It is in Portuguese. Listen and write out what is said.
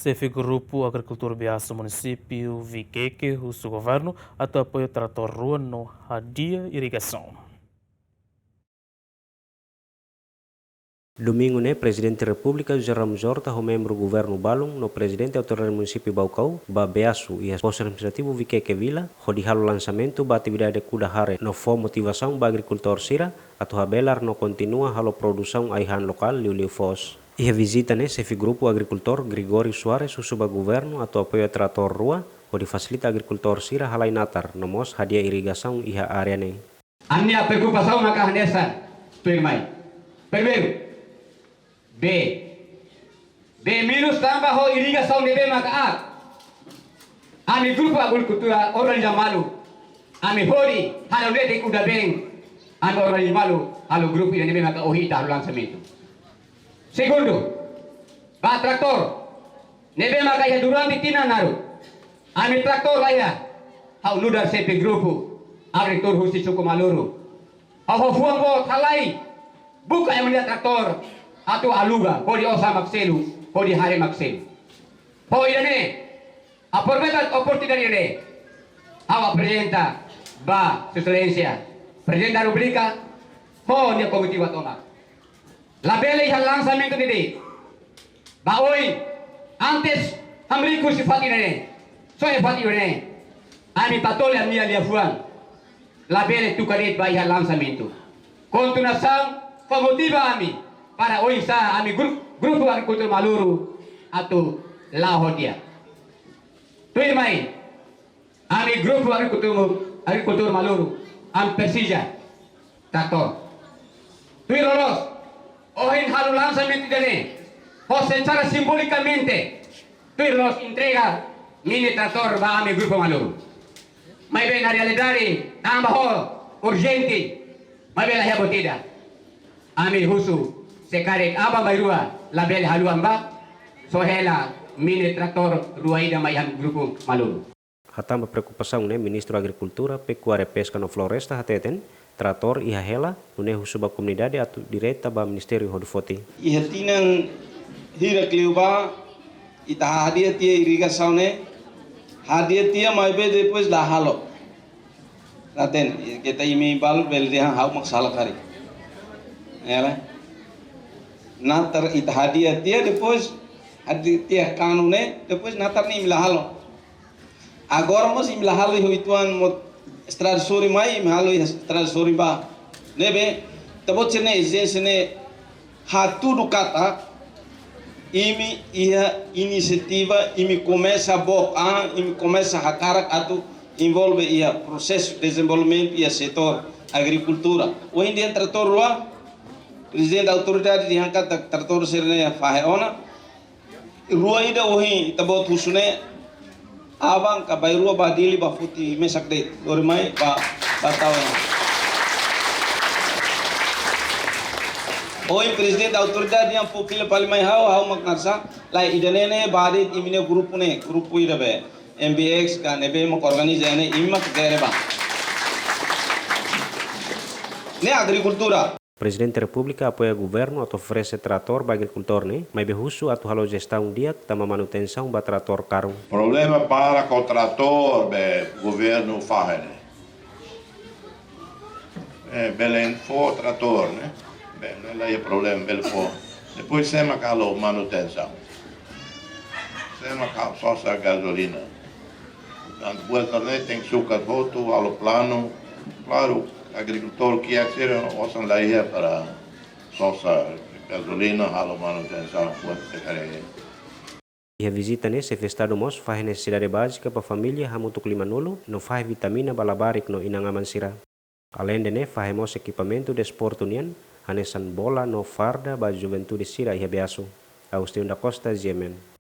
Chefe Grupo Agricultura Biasa Município Viqueque, o seu governo, até apoio trator rua no Hadia Irrigação. Domingo, Presidente da República José Ramos Horta, o membro do governo Balung, no presidente autoridade do município Baucau, Beasu e a responsável administrativo Viqueque Vila, rodihal o lançamento da atividade de Kudahare no for motivação para agricultor Sira, atau habelar no continua halo produção aihan lokal liu fos. E a visita, chefe grupo agricultor Gregório Soares, o subgoverno, atau apoio trator rua, onde facilita agricultor Sira halai natar, nomos hadia irrigação e a área ne. A minha preocupação na carnessa, primeiro, B minus tambah ho irrigação de B makaat. Ami grupo agricultura organiza malu. Ami hori halo de kuda beng. Ami organiza malu halo grupo yang de maka ohita halo lançamento. Segundo, ba traktor. Nebe maka ya durante tina naru. Ami traktor laya. Hau nudar CP grupo agricultor husi suku maluru. Hau fuang bo thalai. Buka yang melihat traktor. Atau aluga, pode osa makselu, pode hari makselu. Pode ne, aproveitar oportunidade ne. Awa presidenta, ba, Sua Excelência, Presidente da República, ho nia comitiva tona. Labele ya lançamento dele. Ba oi, antes amriku sifati ne, soe fati ne. Ami patole amnia lia fuan. Labele tu karet ba ya lançamento. Continuação, motiva ami. Para hoy sa ami grupo agricultor maluru atau lahodia. Tuh mai, ami grupo agricultor maluru am persija traktor. Tuh lolos, ohin halu lançamento dele, o secara simbólicamente, tuh lolos entrega mini traktor ba ami grupo maluru. Mai ben na realidade tambah urgente, mai ben lah botida. Ami husu sekarang apa bairua label haluan ba sohela mini traktor ruaida maihan grupo maluru. Hatamba preocupação, Ministro da Agricultura, Pecuária, Pesca no Floresta, hateten, trator e hela, husuba comunidade atu direta ba Ministério Rodofoti. E hatinan hira kliuba ita hadia tia irrigação hadia tia mai be depois la halo. Raten kita imi bal bel dia hau maksala kari. Ela natar ita hadia tia depois hadia tia kanune depois natar ni imlahalo. Agora mos imlahalo huituan mo estrada sori mai imlahalo estrada sori ba. Nebe tabot sene sene hatu kata imi ia inisiativa imi começa a imi começa a karak atu envolve ia processo de desenvolvimento ia setor agricultura. O indi trator rua Presidente da autoridade diangkat trator sirne faheona rua ida ohi tabot husune abang ka bayrua badili ba futi mesak de dormai ba batawa ohi presidente da autoridade yang popile palimai hau maknarsa lai idanene badit imine grupo ida be MBX ka nebe mak organizane imak dereba ne agricultura. Presidente da República apoia o governo atau oferece trator para agricultor, mas behusu atau halo gestão dia tama manutenção para trator caro. Problema para com o trator, governo faz, Belém for trator, não é problema, Belém for. Depois sema calo manutenção, sema calo só a gasolina. Portanto, o tem que sucar voto, ao plano, claro. Agricultor que ser osan laia para sosa gasolina halo manutenção buat sekarang. E a visita se festado mos faz necessidade básica para família hamutuk limanolo no faz vitamina balabarik no inangaman sira. Além de faz mos equipamento de esporte unian hanesan bola no farda ba juventude sira e beaso. Agustin da Costa, Yemen.